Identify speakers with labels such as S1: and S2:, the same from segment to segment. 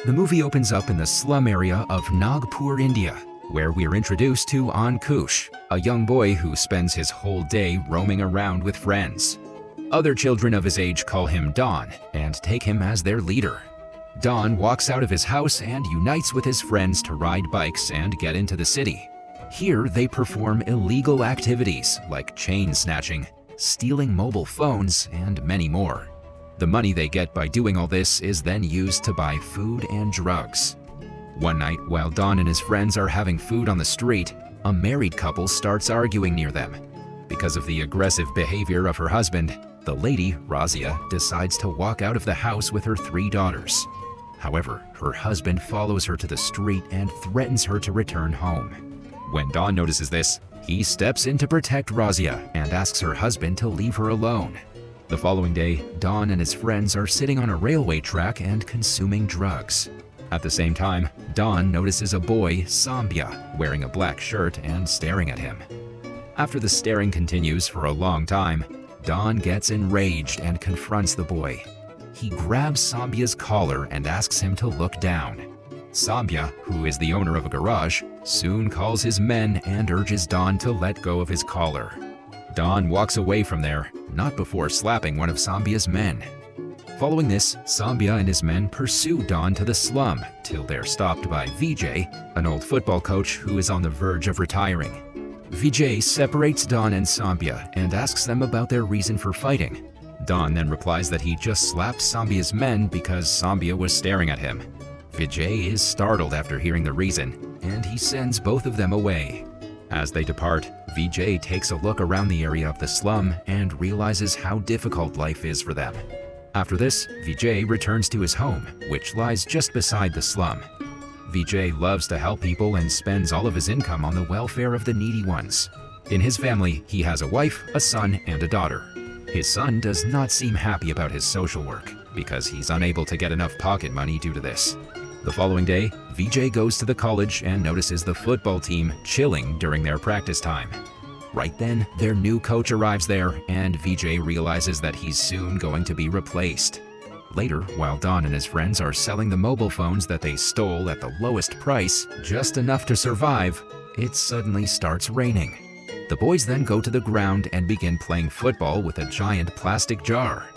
S1: The movie opens up in the slum area of Nagpur, India, where we're introduced to Ankush, a young boy who spends his whole day roaming around with friends. Other children of his age call him Don and take him as their leader. Don walks out of his house and unites with his friends to ride bikes and get into the city. Here they perform illegal activities like chain snatching, stealing mobile phones, and many more. The money they get by doing all this is then used to buy food and drugs. One night, while Don and his friends are having food on the street, a married couple starts arguing near them. Because of the aggressive behavior of her husband, the lady, Razia, decides to walk out of the house with her 3 daughters. However, her husband follows her to the street and threatens her to return home. When Don notices this, he steps in to protect Razia and asks her husband to leave her alone. The following day, Don and his friends are sitting on a railway track and consuming drugs. At the same time, Don notices a boy, Sambhya, wearing a black shirt and staring at him. After the staring continues for a long time, Don gets enraged and confronts the boy. He grabs Sambhya's collar and asks him to look down. Sambhya, who is the owner of a garage, soon calls his men and urges Don to let go of his collar. Don walks away from there, not before slapping one of Sambhya's men. Following this, Sambhya and his men pursue Don to the slum till they're stopped by Vijay, an old football coach who is on the verge of retiring. Vijay separates Don and Sambhya and asks them about their reason for fighting. Don then replies that he just slapped Sambhya's men because Sambhya was staring at him. Vijay is startled after hearing the reason, and he sends both of them away. As they depart, Vijay takes a look around the area of the slum and realizes how difficult life is for them. After this, Vijay returns to his home, which lies just beside the slum. Vijay loves to help people and spends all of his income on the welfare of the needy ones. In his family, he has a wife, a son, and a daughter. His son does not seem happy about his social work because he's unable to get enough pocket money due to this. The following day, Vijay goes to the college and notices the football team chilling during their practice time. Right then, their new coach arrives there, and Vijay realizes that he's soon going to be replaced. Later, while Don and his friends are selling the mobile phones that they stole at the lowest price, just enough to survive, it suddenly starts raining. The boys then go to the ground and begin playing football with a giant plastic jar.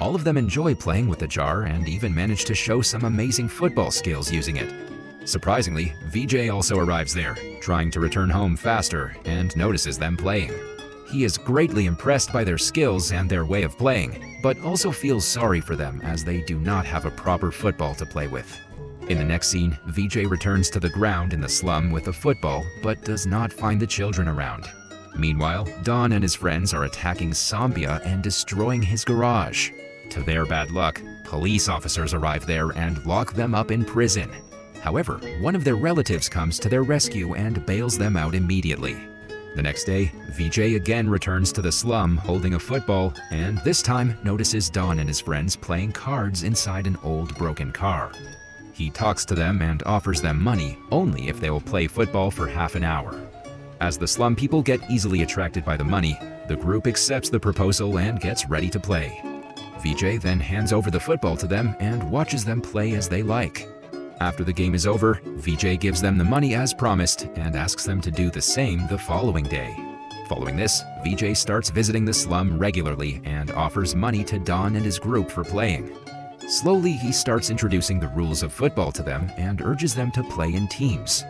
S1: All of them enjoy playing with the jar and even manage to show some amazing football skills using it. Surprisingly, Vijay also arrives there, trying to return home faster, and notices them playing. He is greatly impressed by their skills and their way of playing, but also feels sorry for them as they do not have a proper football to play with. In the next scene, Vijay returns to the ground in the slum with a football, but does not find the children around. Meanwhile, Don and his friends are attacking Sambhya and destroying his garage. To their bad luck, police officers arrive there and lock them up in prison. However, one of their relatives comes to their rescue and bails them out immediately. The next day, Vijay again returns to the slum holding a football and this time notices Don and his friends playing cards inside an old broken car. He talks to them and offers them money only if they will play football for half an hour. As the slum people get easily attracted by the money, the group accepts the proposal and gets ready to play. Vijay then hands over the football to them and watches them play as they like. After the game is over, Vijay gives them the money as promised and asks them to do the same the following day. Following this, Vijay starts visiting the slum regularly and offers money to Don and his group for playing. Slowly, he starts introducing the rules of football to them and urges them to play in teams.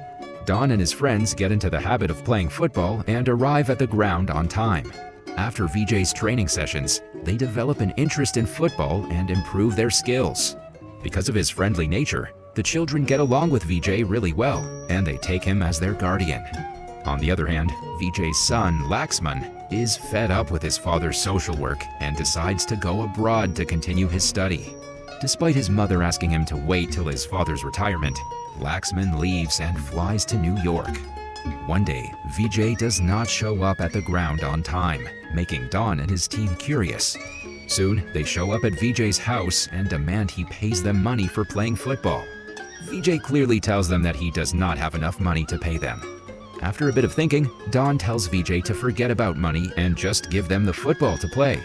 S1: Don and his friends get into the habit of playing football and arrive at the ground on time. After Vijay's training sessions, they develop an interest in football and improve their skills. Because of his friendly nature, the children get along with Vijay really well, and they take him as their guardian. On the other hand, Vijay's son, Laxman, is fed up with his father's social work and decides to go abroad to continue his study. Despite his mother asking him to wait till his father's retirement, Laxman leaves and flies to New York. One day, Vijay does not show up at the ground on time, making Don and his team curious. Soon, they show up at Vijay's house and demand he pays them money for playing football. Vijay clearly tells them that he does not have enough money to pay them. After a bit of thinking, Don tells Vijay to forget about money and just give them the football to play.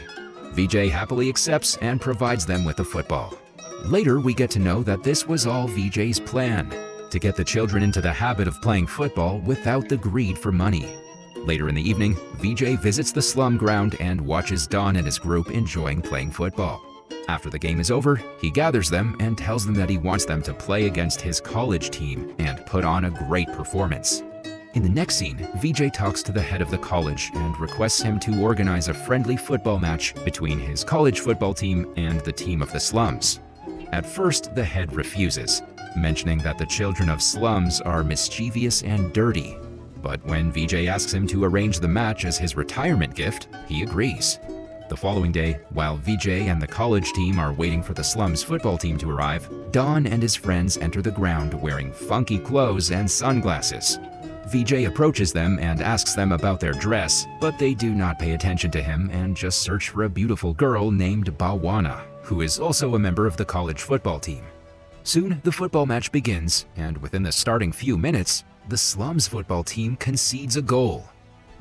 S1: Vijay happily accepts and provides them with the football. Later, we get to know that this was all Vijay's plan, to get the children into the habit of playing football without the greed for money. Later in the evening, Vijay visits the slum ground and watches Don and his group enjoying playing football. After the game is over, he gathers them and tells them that he wants them to play against his college team and put on a great performance. In the next scene, Vijay talks to the head of the college and requests him to organize a friendly football match between his college football team and the team of the slums. At first, the head refuses, mentioning that the children of slums are mischievous and dirty. But when Vijay asks him to arrange the match as his retirement gift, he agrees. The following day, while Vijay and the college team are waiting for the slums football team to arrive, Don and his friends enter the ground wearing funky clothes and sunglasses. Vijay approaches them and asks them about their dress, but they do not pay attention to him and just search for a beautiful girl named Bhawana, who is also a member of the college football team. Soon, the football match begins, and within the starting few minutes, the slums football team concedes a goal.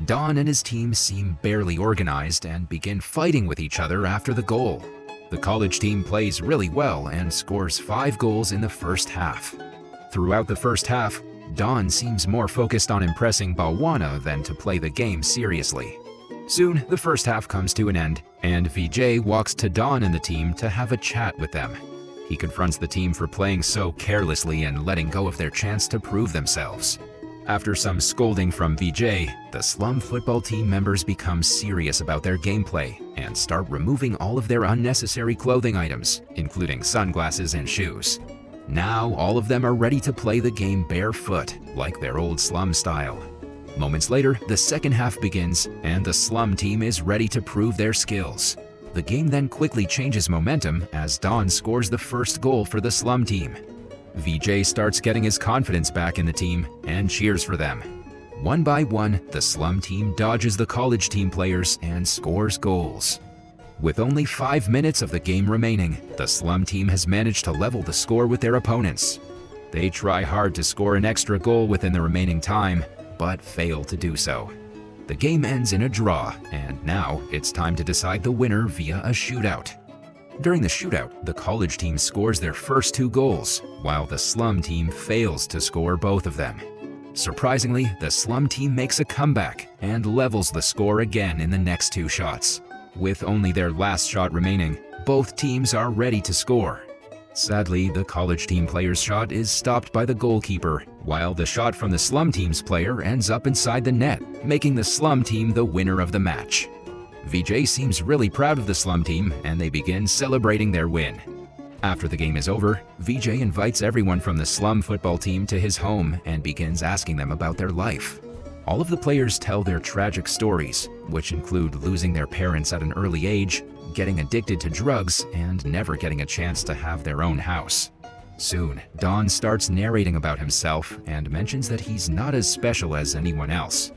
S1: Don and his team seem barely organized and begin fighting with each other after the goal. The college team plays really well and scores 5 goals in the first half. Throughout the first half, Don seems more focused on impressing Bhawana than to play the game seriously. Soon, the first half comes to an end, and Vijay walks to Don and the team to have a chat with them. He confronts the team for playing so carelessly and letting go of their chance to prove themselves. After some scolding from Vijay, the slum football team members become serious about their gameplay and start removing all of their unnecessary clothing items, including sunglasses and shoes. Now, all of them are ready to play the game barefoot, like their old slum style. Moments later, the second half begins, and the slum team is ready to prove their skills. The game then quickly changes momentum as Don scores the first goal for the slum team. Vijay starts getting his confidence back in the team and cheers for them. One by one, the slum team dodges the college team players and scores goals. With only 5 minutes of the game remaining, the slum team has managed to level the score with their opponents. They try hard to score an extra goal within the remaining time, but fail to do so. The game ends in a draw, and now it's time to decide the winner via a shootout. During the shootout, the college team scores their first 2 goals, while the slum team fails to score both of them. Surprisingly, the slum team makes a comeback and levels the score again in the next 2 shots. With only their last shot remaining, both teams are ready to score. Sadly, the college team player's shot is stopped by the goalkeeper, while the shot from the slum team's player ends up inside the net, making the slum team the winner of the match. Vijay seems really proud of the slum team, and they begin celebrating their win. After the game is over, Vijay invites everyone from the slum football team to his home and begins asking them about their life. All of the players tell their tragic stories, which include losing their parents at an early age, getting addicted to drugs, and never getting a chance to have their own house. Soon, Don starts narrating about himself and mentions that he's not as special as anyone else.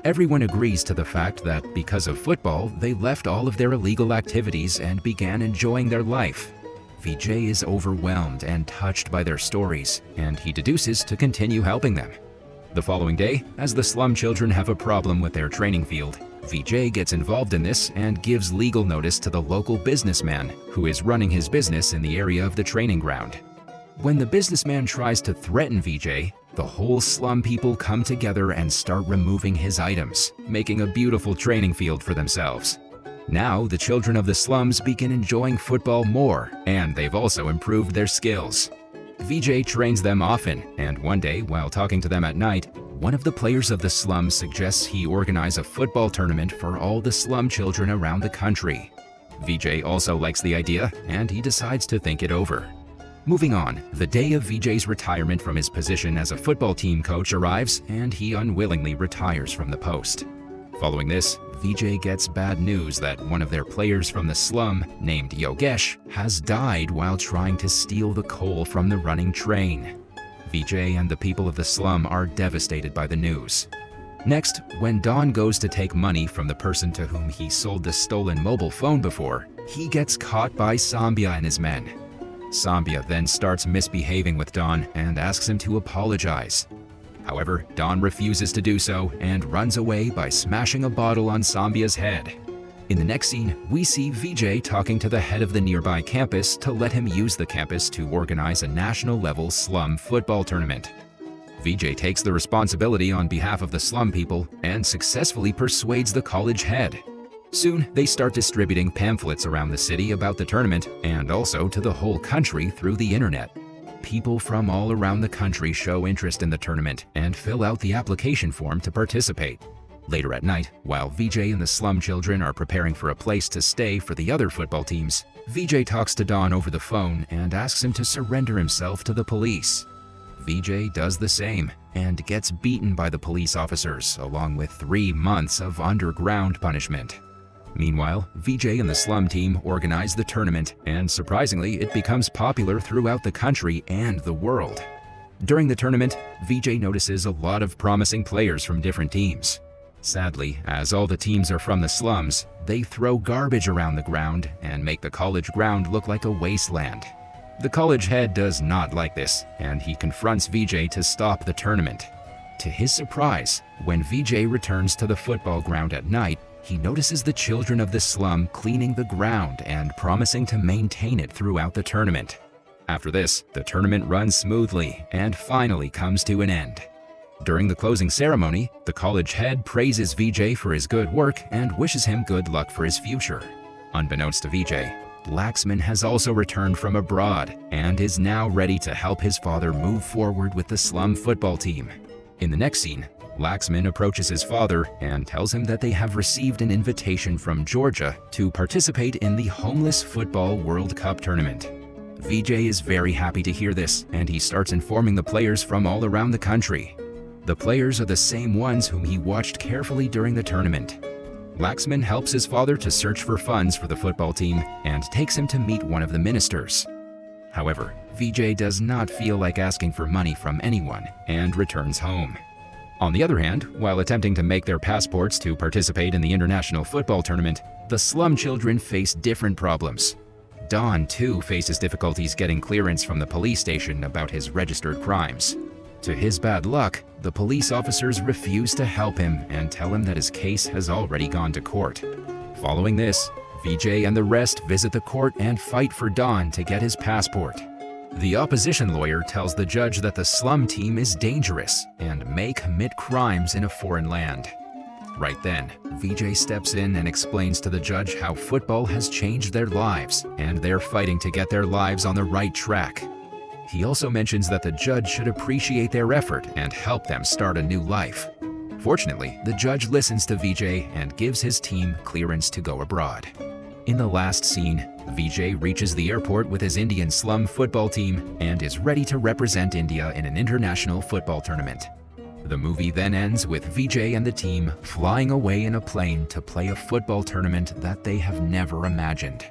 S1: Everyone agrees to the fact that because of football, they left all of their illegal activities and began enjoying their life. Vijay is overwhelmed and touched by their stories, and he deduces to continue helping them. The following day, as the slum children have a problem with their training field, Vijay gets involved in this and gives legal notice to the local businessman who is running his business in the area of the training ground. When the businessman tries to threaten Vijay, the whole slum people come together and start removing his items, making a beautiful training field for themselves. Now, the children of the slums begin enjoying football more, and they've also improved their skills. Vijay trains them often, and one day, while talking to them at night, one of the players of the slum suggests he organize a football tournament for all the slum children around the country. Vijay also likes the idea, and he decides to think it over. Moving on, the day of Vijay's retirement from his position as a football team coach arrives, and he unwillingly retires from the post. Following this, Vijay gets bad news that one of their players from the slum, named Yogesh, has died while trying to steal the coal from the running train. Vijay and the people of the slum are devastated by the news. Next, when Don goes to take money from the person to whom he sold the stolen mobile phone before, he gets caught by Sambhya and his men. Sambhya then starts misbehaving with Don and asks him to apologize. However, Don refuses to do so and runs away by smashing a bottle on Sambhya's head. In the next scene, we see Vijay talking to the head of the nearby campus to let him use the campus to organize a national-level slum football tournament. Vijay takes the responsibility on behalf of the slum people and successfully persuades the college head. Soon, they start distributing pamphlets around the city about the tournament and also to the whole country through the internet. People from all around the country show interest in the tournament and fill out the application form to participate. Later at night, while Vijay and the slum children are preparing for a place to stay for the other football teams, Vijay talks to Don over the phone and asks him to surrender himself to the police. Vijay does the same and gets beaten by the police officers along with 3 months of underground punishment. Meanwhile, Vijay and the slum team organize the tournament, and surprisingly, it becomes popular throughout the country and the world. During the tournament, Vijay notices a lot of promising players from different teams. Sadly, as all the teams are from the slums, they throw garbage around the ground and make the college ground look like a wasteland. The college head does not like this, and he confronts Vijay to stop the tournament. To his surprise, when Vijay returns to the football ground at night, he notices the children of the slum cleaning the ground and promising to maintain it throughout the tournament. After this, the tournament runs smoothly and finally comes to an end. During the closing ceremony, the college head praises Vijay for his good work and wishes him good luck for his future. Unbeknownst to Vijay, Laxman has also returned from abroad and is now ready to help his father move forward with the slum football team. In the next scene, Laxman approaches his father and tells him that they have received an invitation from Georgia to participate in the Homeless Football World Cup tournament. Vijay is very happy to hear this, and he starts informing the players from all around the country. The players are the same ones whom he watched carefully during the tournament. Laxman helps his father to search for funds for the football team and takes him to meet one of the ministers. However, Vijay does not feel like asking for money from anyone and returns home. On the other hand, while attempting to make their passports to participate in the international football tournament, the slum children face different problems. Don, too, faces difficulties getting clearance from the police station about his registered crimes. To his bad luck, the police officers refuse to help him and tell him that his case has already gone to court. Following this, Vijay and the rest visit the court and fight for Don to get his passport. The opposition lawyer tells the judge that the slum team is dangerous and may commit crimes in a foreign land. Right then, Vijay steps in and explains to the judge how football has changed their lives and they're fighting to get their lives on the right track. He also mentions that the judge should appreciate their effort and help them start a new life. Fortunately, the judge listens to Vijay and gives his team clearance to go abroad. In the last scene, Vijay reaches the airport with his Indian slum football team and is ready to represent India in an international football tournament. The movie then ends with Vijay and the team flying away in a plane to play a football tournament that they have never imagined.